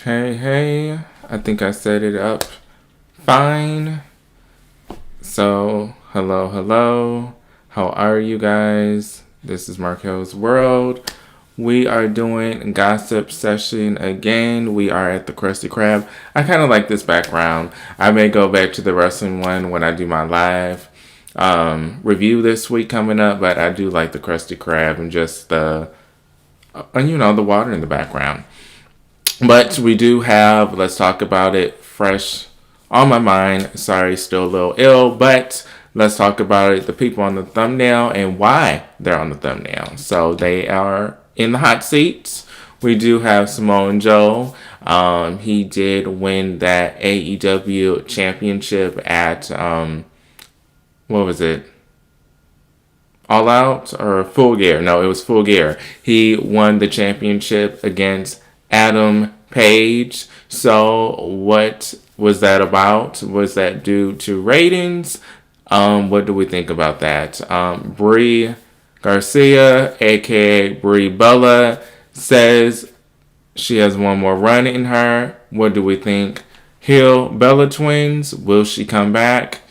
Hey, hey, I think I set it up fine. So, hello, hello. How are you guys? This is Markel's World. We are doing gossip session again. We are at the Krusty Krab. I kind of like this background. I may go back to the wrestling one when I do my live review this week coming up, but I do like the Krusty Krab and just the water in the background. But we do have, let's talk about it, fresh on my mind. Sorry, still a little ill, but let's talk about it. The people on the thumbnail and why they're on the thumbnail. So they are in the hot seats. We do have Samoa Joe. He did win that AEW championship at, what was it? All Out or Full Gear? No, it was Full Gear. He won the championship against Adam Page. So what was that about? Was that due to ratings? What do we think about that? Brie Garcia, aka Brie Bella, says she has one more run in her. What do we think? Hill Bella twins, will she come back?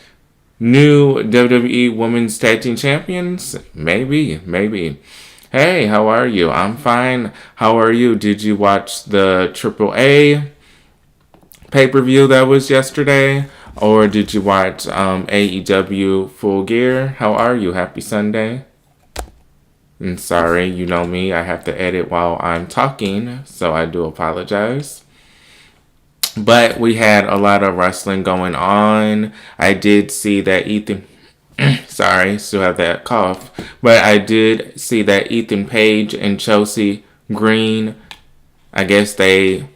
New WWE Women's Tag Team Champions? Maybe. Hey, how are you? I'm fine. How are you? Did you watch the AAA pay-per-view that was yesterday? Or did you watch AEW Full Gear? How are you? Happy Sunday. And sorry, you know me. I have to edit while I'm talking, so I do apologize. But we had a lot of wrestling going on. I did see that Ethan. Sorry, still have that cough. But I did see that Ethan Page and Chelsea Green, I guess they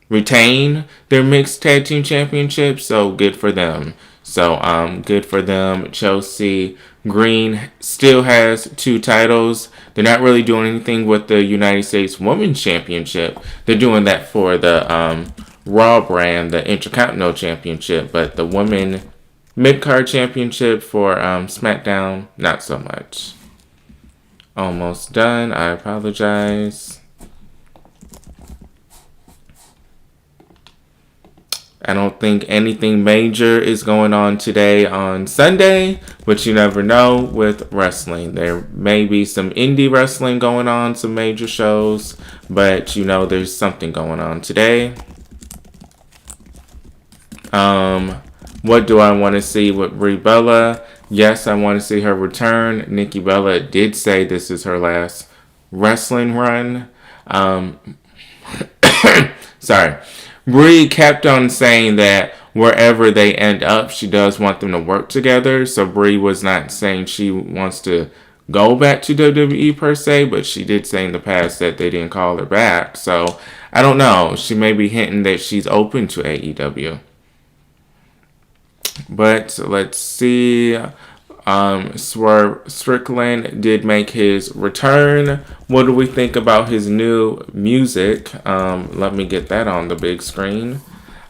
retain their mixed tag team championship. So good for them. Good for them. Chelsea Green still has 2 titles. They're not really doing anything with the United States Women's Championship. They're doing that for the Raw brand, the Intercontinental Championship, but the Women Mid-Card Championship for SmackDown, not so much. Almost done. I apologize. I don't think anything major is going on today on Sunday, but you never know with wrestling. There may be some indie wrestling going on, some major shows, but there's something going on today. What do I want to see with Brie Bella? Yes, I want to see her return. Nikki Bella did say this is her last wrestling run. Sorry. Brie kept on saying that wherever they end up, she does want them to work together. So Brie was not saying she wants to go back to WWE per se, but she did say in the past that they didn't call her back. So I don't know. She may be hinting that she's open to AEW. But let's see. Swerve Strickland did make his return. What do we think about his new music? Let me get that on the big screen.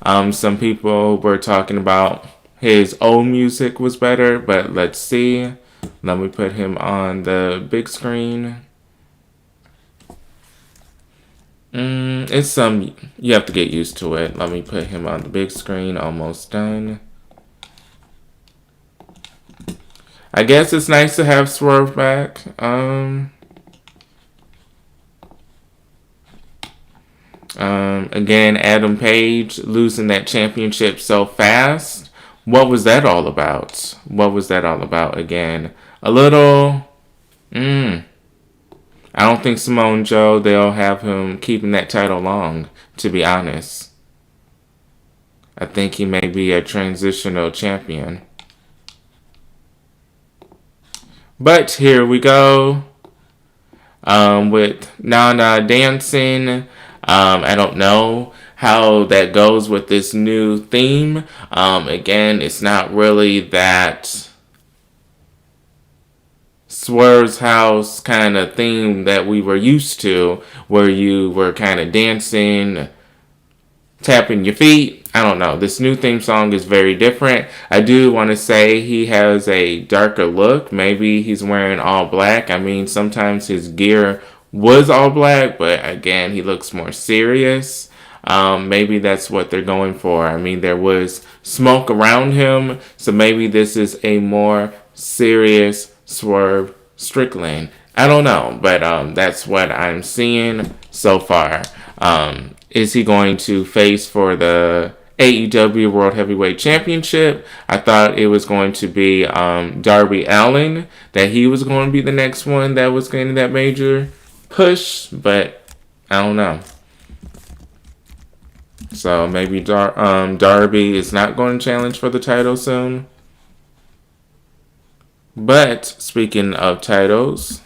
Some people were talking about his old music was better, but let's see. Let me put him on the big screen. You have to get used to it. Let me put him on the big screen. Almost done. I guess it's nice to have Swerve back. Again, Adam Page losing that championship so fast. What was that all about? Again? A little. I don't think Samoa Joe, they'll have him keeping that title long, to be honest. I think he may be a transitional champion. But here we go. With Nana dancing. I don't know how that goes with this new theme. Again, it's not really that Swerve's House kind of theme that we were used to, where you were kind of dancing, tapping your feet. I don't know. This new theme song is very different. I do want to say he has a darker look. Maybe he's wearing all black. I mean, sometimes his gear was all black, but again, he looks more serious. Maybe that's what they're going for. I mean, there was smoke around him, so maybe this is a more serious Swerve Strickland. I don't know, but that's what I'm seeing so far. Is he going to face for the AEW World Heavyweight Championship? I thought it was going to be Darby Allin, that he was going to be the next one that was getting that major push, but I don't know. So maybe Darby is not going to challenge for the title soon. But speaking of titles,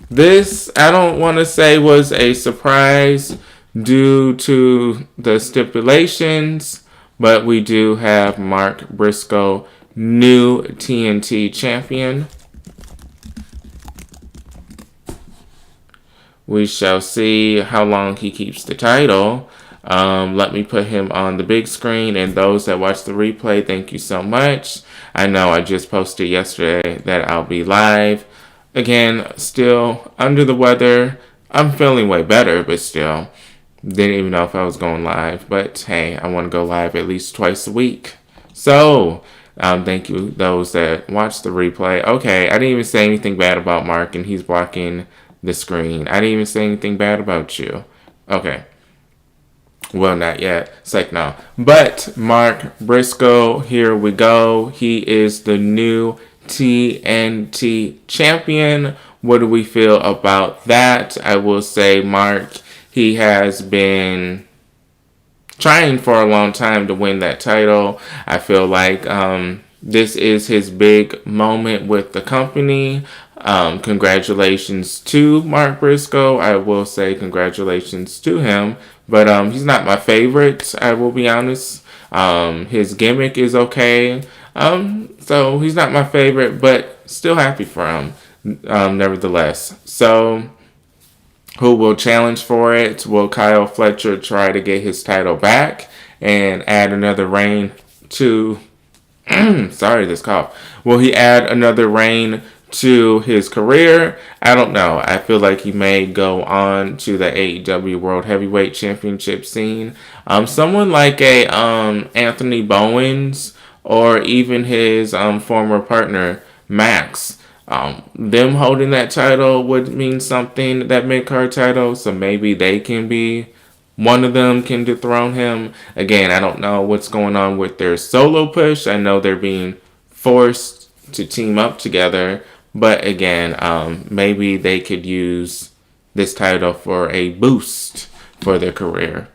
this, I don't want to say was a surprise due to the stipulations, but we do have Mark Briscoe, new TNT champion. We shall see how long he keeps the title. Let me put him on the big screen, and those that watch the replay, thank you so much. I know I just posted yesterday that I'll be live. Again, still under the weather. I'm feeling way better, but still. Didn't even know if I was going live. But hey, I want to go live at least twice a week. So, thank you those that watch the replay. Okay, I didn't even say anything bad about Mark, and he's blocking the screen. I didn't even say anything bad about you. Okay. Well, not yet. It's like, no. But Mark Briscoe, here we go. He is the new TNT champion. What do we feel about that? I will say Mark, he has been trying for a long time to win that title. I feel like this is his big moment with the company. Congratulations to Mark Briscoe. I will say congratulations to him. But he's not my favorite, I will be honest. His gimmick is okay. So he's not my favorite, but still happy for him, nevertheless. So who will challenge for it? Will Kyle Fletcher try to get his title back and add another reign to... Sorry, this cough. Will he add another reign to his career? I don't know. I feel like he may go on to the AEW World Heavyweight Championship scene. Someone like a Anthony Bowens, or even his former partner Max. Them holding that title would mean something, that mid-card title, so maybe they can be, one of them can dethrone him. Again, I don't know what's going on with their solo push. I know they're being forced to team up together, but again, maybe they could use this title for a boost for their career.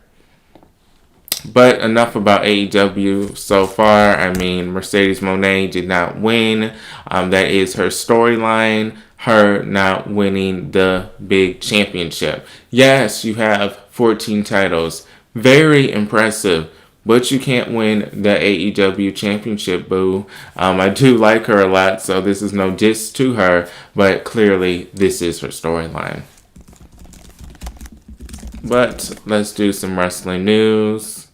But enough about AEW so far. I mean, Mercedes Moné did not win. That is her storyline, her not winning the big championship. Yes, you have 14 titles. Very impressive. But you can't win the AEW championship, boo. I do like her a lot, so this is no diss to her. But clearly, this is her storyline. But let's do some wrestling news.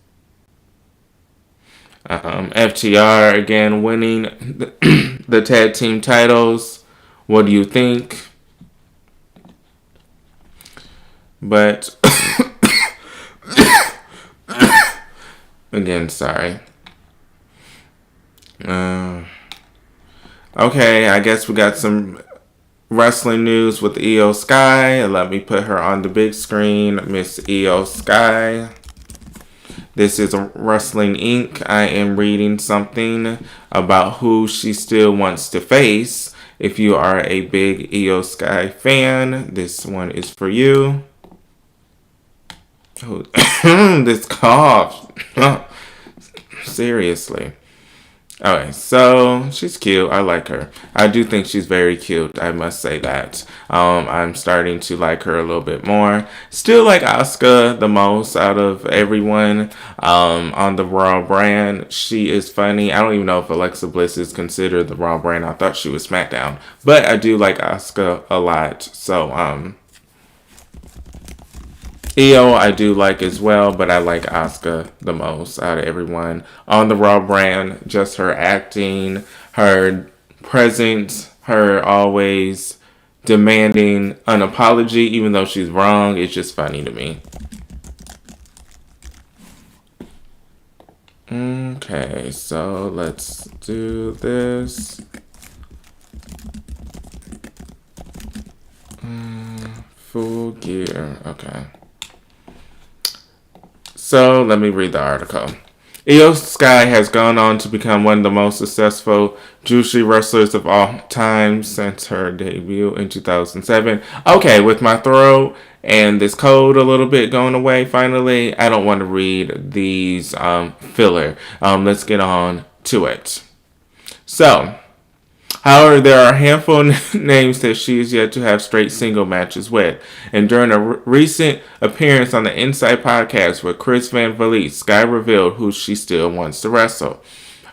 FTR again winning the tag team titles. What do you think? But again, sorry. Okay, I guess we got some wrestling news with Io Sky. Let me put her on the big screen. Miss Io Sky. This is Wrestling Inc. I am reading something about who she still wants to face. If you are a big Io Sky fan, this one is for you. Oh, this cough. Seriously. Okay, so she's cute. I like her. I do think she's very cute. I must say that. I'm starting to like her a little bit more. Still like Asuka the most out of everyone on the Raw brand. She is funny. I don't even know if Alexa Bliss is considered the Raw brand. I thought she was SmackDown. But I do like Asuka a lot. So, Io I do like as well, but I like Asuka the most out of everyone on the Raw brand. Just her acting, her presence, her always demanding an apology even though she's wrong. It's just funny to me. Okay, so let's do this. Full gear. Okay. So let me read the article. Io Sky has gone on to become one of the most successful Jushi wrestlers of all time since her debut in 2007. Okay, with my throat and this cold a little bit going away finally, I don't want to read these filler. Let's get on to it. So, however, there are a handful of names that she is yet to have straight single matches with. And during a recent appearance on the Inside podcast with Chris Van Vliet, Sky revealed who she still wants to wrestle.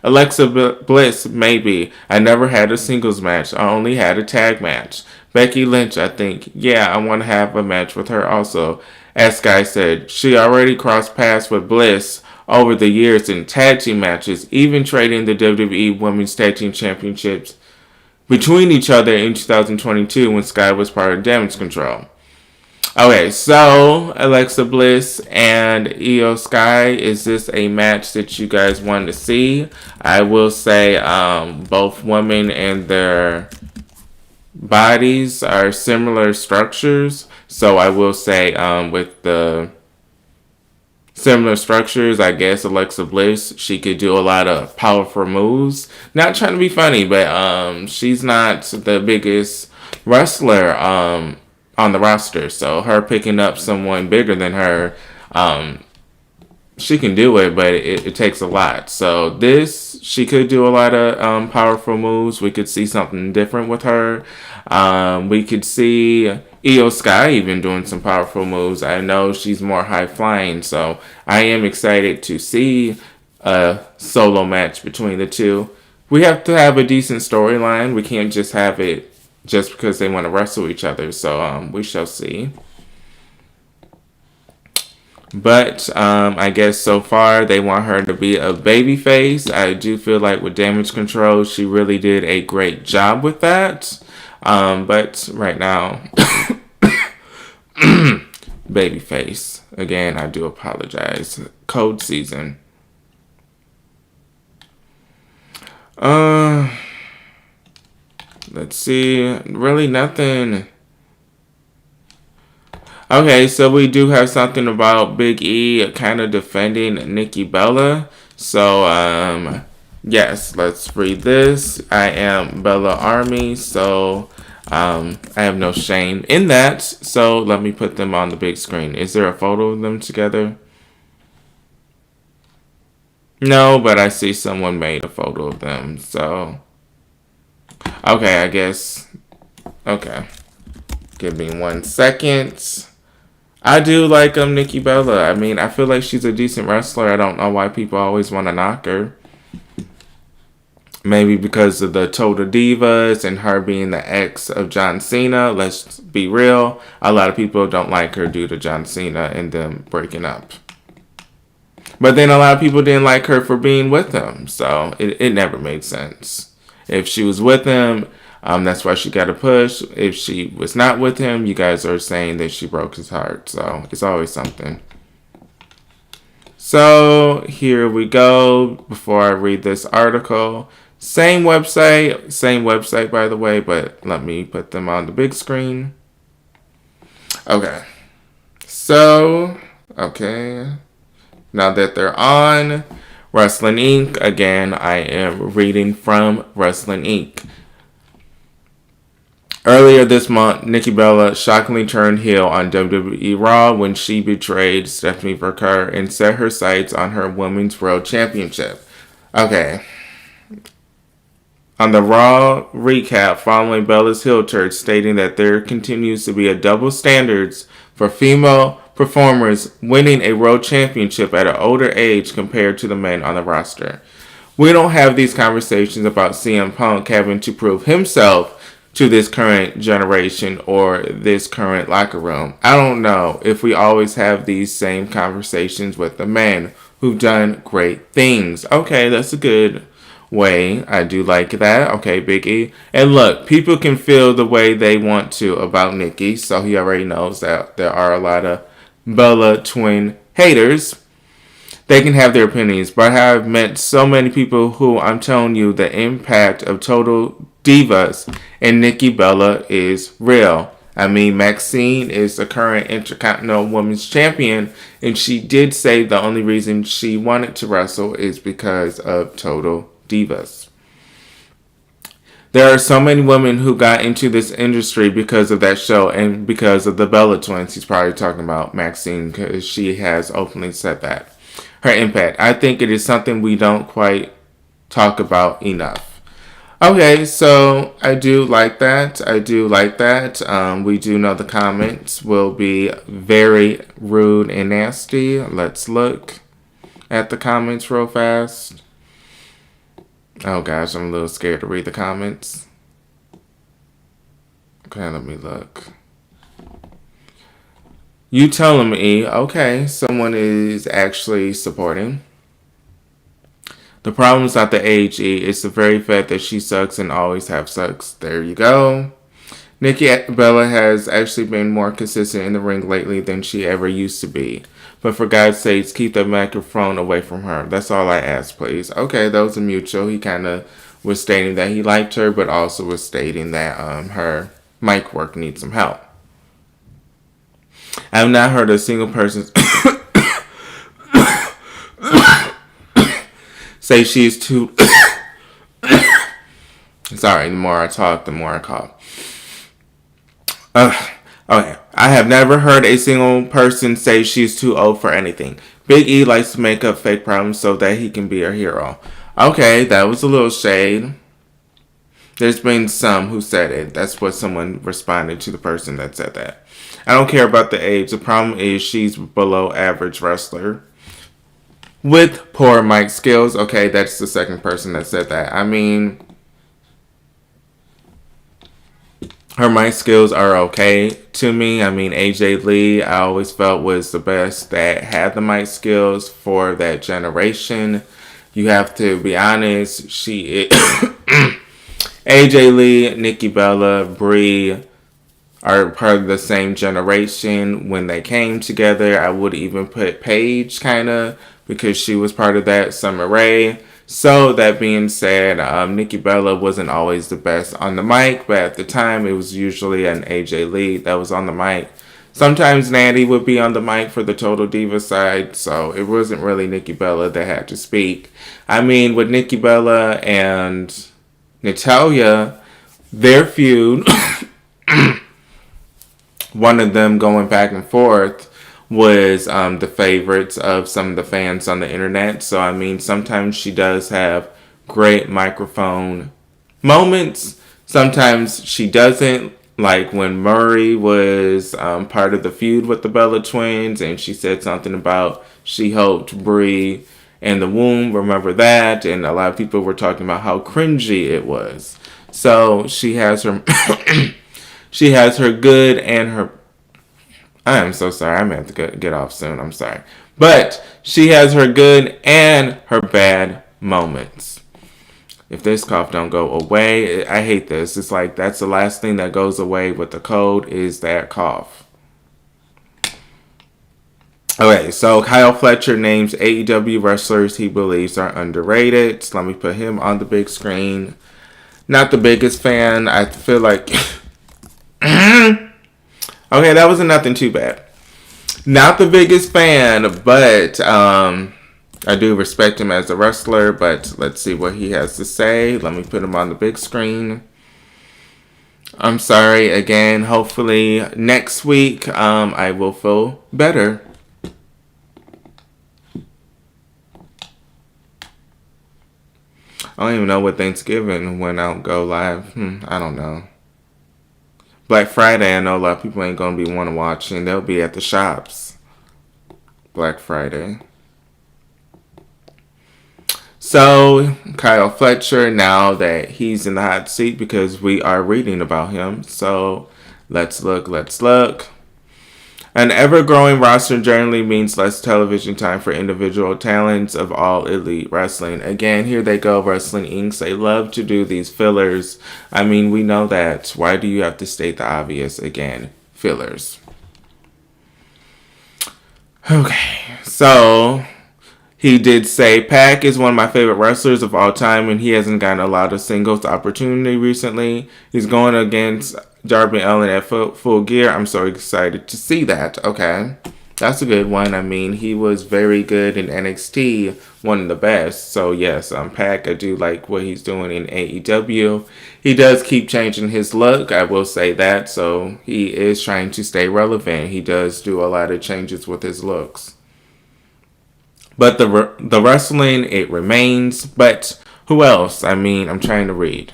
Alexa Bliss, maybe. I never had a singles match. I only had a tag match. Becky Lynch, I think. Yeah, I want to have a match with her also. As Sky said, she already crossed paths with Bliss over the years in tag team matches, even trading the WWE Women's Tag Team Championships between each other in 2022 when Sky was part of Damage Control. Okay, so Alexa Bliss and Io Sky, is this a match that you guys want to see? I will say both women and their bodies are similar structures. So I will say with the similar structures, I guess Alexa Bliss, she could do a lot of powerful moves. Not trying to be funny, but she's not the biggest wrestler on the roster. So her picking up someone bigger than her, she can do it, but it takes a lot. So this, she could do a lot of powerful moves. We could see something different with her. We could see Io Sky even doing some powerful moves. I know she's more high flying, so I am excited to see a solo match between the two. We have to have a decent storyline. We can't just have it just because they want to wrestle each other. So we shall see. But I guess so far they want her to be a babyface. I do feel like with Damage Control, she really did a great job with that. But right now, babyface. Again, I do apologize. Cold season. Let's see. Really nothing. Okay, so we do have something about Big E kind of defending Nikki Bella. So, yes, let's read this. I am Bella Army, so I have no shame in that. So let me put them on the big screen. Is there a photo of them together? No, but I see someone made a photo of them. So, okay, I guess. Okay. Give me 1 second. I do like Nikki Bella. I mean, I feel like she's a decent wrestler. I don't know why people always want to knock her. Maybe because of the Total Divas and her being the ex of John Cena. Let's be real. A lot of people don't like her due to John Cena and them breaking up. But then a lot of people didn't like her for being with him. So it never made sense. If she was with him, that's why she got a push. If she was not with him, you guys are saying that she broke his heart. So it's always something. So here we go. Before I read this article, same website by the way, but let me put them on the big screen. Okay. So, okay. Now that they're on Wrestling Inc., again, I am reading from Wrestling Inc. Earlier this month, Nikki Bella shockingly turned heel on WWE Raw when she betrayed Stephanie Verker and set her sights on her Women's World Championship. Okay. On the Raw recap following Bella's heel turn, stating that there continues to be a double standards for female performers winning a world championship at an older age compared to the men on the roster. We don't have these conversations about CM Punk having to prove himself to this current generation or this current locker room. I don't know if we always have these same conversations with the men who've done great things. Okay, that's a good way. I do like that. Okay, Big E. And look, people can feel the way they want to about Nikki, so he already knows that there are a lot of Bella twin haters. They can have their opinions, but I have met so many people who I'm telling you the impact of Total Divas and Nikki Bella is real. I mean, Maxine is the current Intercontinental Women's Champion, and she did say the only reason she wanted to wrestle is because of Total Divas. There are so many women who got into this industry because of that show and because of the Bella twins. He's probably talking about Maxine because she has openly said that. Her impact. I think it is something we don't quite talk about enough. Okay, so I do like that. We do know the comments will be very rude and nasty. Let's look at the comments real fast. Oh gosh, I'm a little scared to read the comments. Okay, let me look. You tell me, okay, someone is actually supporting. The problem is not the age, E. It's the very fact that she sucks and always have sucks. There you go. Nikki Bella has actually been more consistent in the ring lately than she ever used to be. But for God's sakes, keep the microphone away from her. That's all I ask, please. Okay, that was a mutual. He kind of was stating that he liked her, but also was stating that her mic work needs some help. I have not heard a single person say she's too... Sorry, the more I talk, the more I cough. Okay, I have never heard a single person say she's too old for anything. Big E likes to make up fake problems so that he can be a hero. Okay, that was a little shade. There's been some who said it. That's what someone responded to the person that said that. I don't care about the age. The problem is she's below average wrestler with poor mic skills. Okay, that's the second person that said that. I mean, her mic skills are okay to me. I mean, AJ Lee, I always felt was the best that had the mic skills for that generation. You have to be honest. She is AJ Lee, Nikki Bella, Brie are part of the same generation when they came together. I would even put Paige kind of because she was part of that. Summer Rae. So that being said, Nikki Bella wasn't always the best on the mic, but at the time it was usually an AJ Lee that was on the mic. Sometimes Natty would be on the mic for the Total Diva side, so it wasn't really Nikki Bella that had to speak. I mean, with Nikki Bella and Natalya, their feud, one of them going back and forth, was the favorites of some of the fans on the internet. So, I mean, sometimes she does have great microphone moments. Sometimes she doesn't. Like when Murray was part of the feud with the Bella twins and she said something about she hoped Brie and the womb. Remember that? And a lot of people were talking about how cringy it was. So she has her... she has her good and her... I am so sorry. I'm going to have to get off soon. I'm sorry. But she has her good and her bad moments. If this cough don't go away, I hate this. It's like that's the last thing that goes away with the cold is that cough. Okay, so Kyle Fletcher names AEW wrestlers he believes are underrated. So let me put him on the big screen. Not the biggest fan. I feel like... Okay, that wasn't nothing too bad. Not the biggest fan, but I do respect him as a wrestler. But let's see what he has to say. Let me put him on the big screen. I'm sorry again. Hopefully next week I will feel better. I don't even know what Thanksgiving when I'll go live. I don't know. Black Friday, I know a lot of people ain't going to be want to watch, and they'll be at the shops. Black Friday. So, Kyle Fletcher, now that he's in the hot seat because we are reading about him. So, let's look. I An ever-growing roster generally means less television time for individual talents of all elite wrestling. Again, here they go, Wrestling Inc. They love to do these fillers. I mean, we know that. Why do you have to state the obvious again? Fillers. Okay, so he did say Pac is one of my favorite wrestlers of all time, and he hasn't gotten a lot of singles opportunity recently. He's going against Darby Allin at full Gear. I'm so excited to see that. Okay, that's a good one. I mean, he was very good in NXT, one of the best. So yes, Pac, I do like what he's doing in AEW. He does keep changing his look, I will say that. So he is trying to stay relevant. He does do a lot of changes with his looks. But the wrestling, it remains. But who else? I mean, I'm trying to read.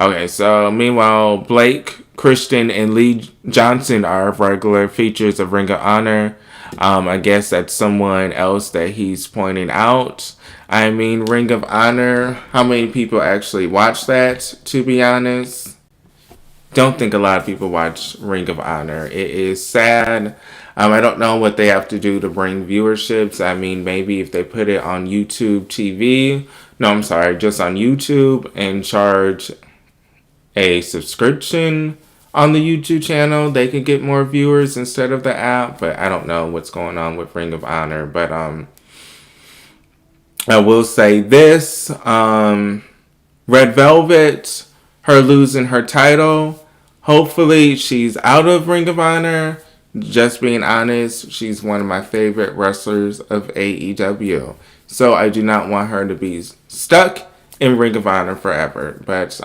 Okay, so meanwhile, Blake, Christian, and Lee Johnson are regular features of Ring of Honor. I guess that's someone else that he's pointing out. I mean, Ring of Honor, how many people actually watch that, to be honest? Don't think a lot of people watch Ring of Honor. It is sad. I don't know what they have to do to bring viewerships. I mean, maybe if they put it on YouTube TV. No, I'm sorry, just on YouTube and charge a subscription on the YouTube channel, they could get more viewers instead of the app. But I don't know what's going on with Ring of Honor. But I will say this. Red Velvet, her losing her title. Hopefully she's out of Ring of Honor. Just being honest, she's one of my favorite wrestlers of AEW. So I do not want her to be stuck in Ring of Honor forever. But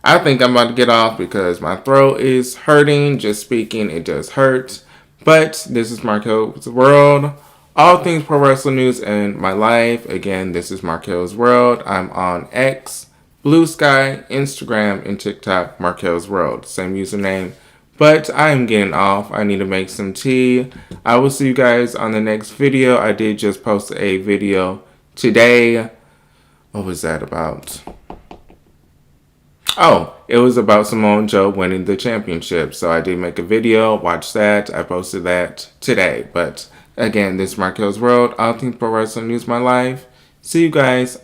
I think I'm about to get off because my throat is hurting. Just speaking, it does hurt. But this is Markel's World. All things pro wrestling news in my life. Again, this is Markel's World. I'm on X, Blue Sky, Instagram, and TikTok, Markel's World. Same username. But I am getting off. I need to make some tea. I will see you guys on the next video. I did just post a video today. What was that about? Oh, it was about Samoa Joe winning the championship. So I did make a video. Watch that. I posted that today. But again, this is Markel's World. All things pro wrestling news my life. See you guys